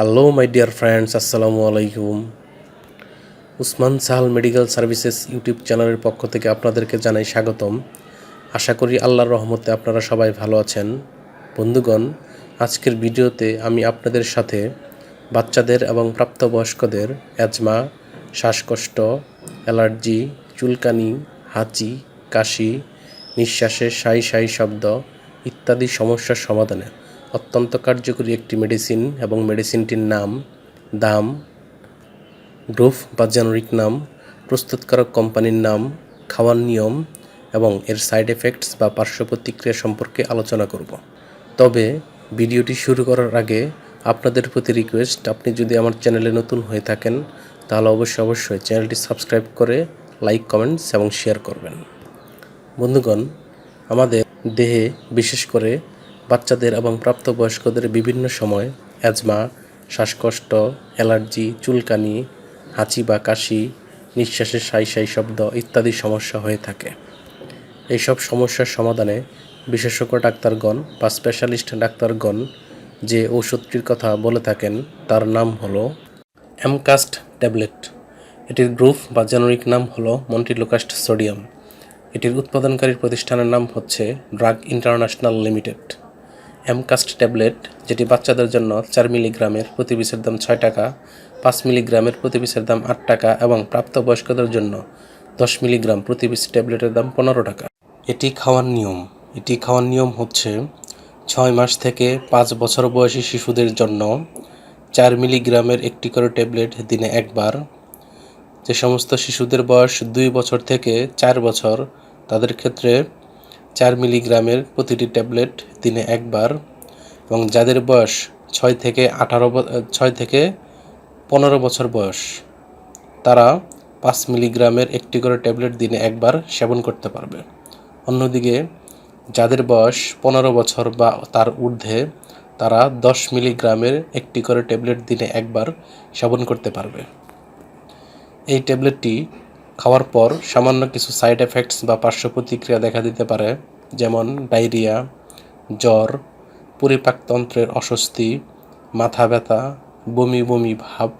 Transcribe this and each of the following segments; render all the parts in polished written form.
Hello my dear friends, আসসালামু আলাইকুম। Usman Sahal medical services YouTube চ্যানেলের পক্ষ থেকে আপনাদেরকে জানাই স্বাগতম। আশা করি আল্লাহর রহমতে আপনারা সবাই ভালো আছেন। বন্ধুগণ, আজকের ভিডিওতে আমি আপনাদের সাথে বাচ্চাদের এবং প্রাপ্তবয়স্কদের অ্যাজমা, শ্বাসকষ্ট, অ্যালার্জি, চুলকানি, হাঁচি, কাশি, নিঃশ্বাসের সাই সাই শব্দ ইত্যাদি সমস্যার সমাধানে অত্যন্ত কার্যকরী একটি মেডিসিন এবং মেডিসিনটির নাম, দাম, গ্রুপ বা জেনেরিক নাম, প্রস্তুতকারক কোম্পানির নাম, খাওয়ার নিয়ম এবং এর সাইড এফেক্টস বা পার্শ্ব প্রতিক্রিয়া সম্পর্কে আলোচনা করব। তবে ভিডিওটি শুরু করার আগে আপনাদের প্রতি রিকোয়েস্ট, আপনি যদি আমার চ্যানেলে নতুন হয়ে থাকেন তাহলে অবশ্যই চ্যানেলটি সাবস্ক্রাইব করে লাইক, কমেন্টস এবং শেয়ার করবেন। বন্ধুগণ, আমাদের দেহে বিশেষ করে বাচ্চাদের এবং প্রাপ্তবয়স্কদের বিভিন্ন সময় অ্যাজমা, শ্বাসকষ্ট, অ্যালার্জি, চুলকানি, হাঁচি বা কাশি, নিঃশ্বাসের সাই সাই শব্দ ইত্যাদি সমস্যা হয়ে থাকে। এইসব সমস্যার সমাধানে বিশেষজ্ঞ ডাক্তারগণ বা স্পেশালিস্ট ডাক্তারগণ যে ঔষধটির কথা বলে থাকেন তার নাম হলো অ্যামকাস্ট ট্যাবলেট। এটির গ্রুপ বা জেনেরিক নাম হলো মন্টিলোকাস্ট সোডিয়াম। এটির উৎপাদনকারী প্রতিষ্ঠানের নাম হচ্ছে ড্রাগ ইন্টারন্যাশনাল লিমিটেড। অ্যামকাস্ট ট্যাবলেট, যেটি বাচ্চাদের জন্য 4 মিলিগ্রামের প্রতি পিসের দাম 6 টাকা, 5 মিলিগ্রামের প্রতি পিসের দাম 8 টাকা এবং প্রাপ্তবয়স্কদের জন্য 10 মিলিগ্রাম প্রতি পিস ট্যাবলেটের দাম 15 টাকা। এটি খাওয়ার নিয়ম হচ্ছে 6 মাস থেকে 5 বছর বয়সী শিশুদের জন্য 4 মিলিগ্রামের একটি করে ট্যাবলেট দিনে একবার। যে সমস্ত শিশুদের বয়স 2 বছর থেকে 4 বছর তাদের ক্ষেত্রে 4 মিলিগ্রামের প্রতিটি ট্যাবলেট দিনে একবার, এবং যাদের বয়স 6 থেকে 15 বছর বয়স তারা 5 মিলিগ্রামের একটি করে ট্যাবলেট দিনে একবার সেবন করতে পারবে। অন্যদিকে যাদের বয়স 15 বছর বা তার ঊর্ধ্বে তারা 10 মিলিগ্রামের একটি করে ট্যাবলেট দিনে একবার সেবন করতে পারবে। এই ট্যাবলেটটি খাওয়ার পর সামান্য কিছু সাইড এফেক্টস বা পার্শ্ব প্রতিক্রিয়া দেখা দিতে পারে, যেমন ডায়রিয়া, জ্বর, পরিপাকতন্ত্রের অস্বস্তি, মাথা ব্যথা, বমি বমি ভাব,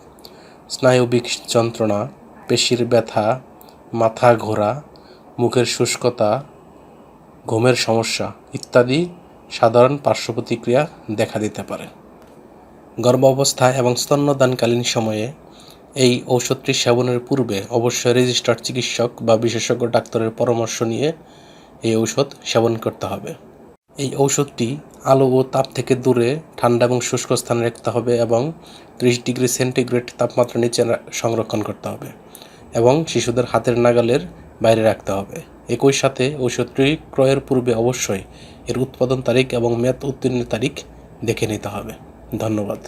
স্নায়বিক যন্ত্রণা, পেশির ব্যথা, মাথা ঘোরা, মুখের শুষ্কতা, ঘুমের সমস্যা ইত্যাদি সাধারণ পার্শ্ব প্রতিক্রিয়া দেখা দিতে পারে। গর্ভাবস্থায় এবং স্তন্যদানকালীন সময়ে এই ঔষধটি সেবনের পূর্বে অবশ্যই রেজিস্টার্ড চিকিৎসক বা বিশেষজ্ঞ ডাক্তারের পরামর্শ নিয়ে এই ঔষধ সেবন করতে হবে। এই ঔষধটি আলো ও তাপ থেকে দূরে ঠান্ডা এবং শুষ্ক স্থানে রাখতে হবে এবং 30 ডিগ্রি সেন্টিগ্রেড তাপমাত্রা নিচে সংরক্ষণ করতে হবে এবং শিশুদের হাতের নাগালের বাইরে রাখতে হবে। একই সাথে ঔষধটি ক্রয়ের পূর্বে অবশ্যই এর উৎপাদন তারিখ এবং মেয়াদ উত্তীর্ণের তারিখ দেখে নিতে হবে। ধন্যবাদ।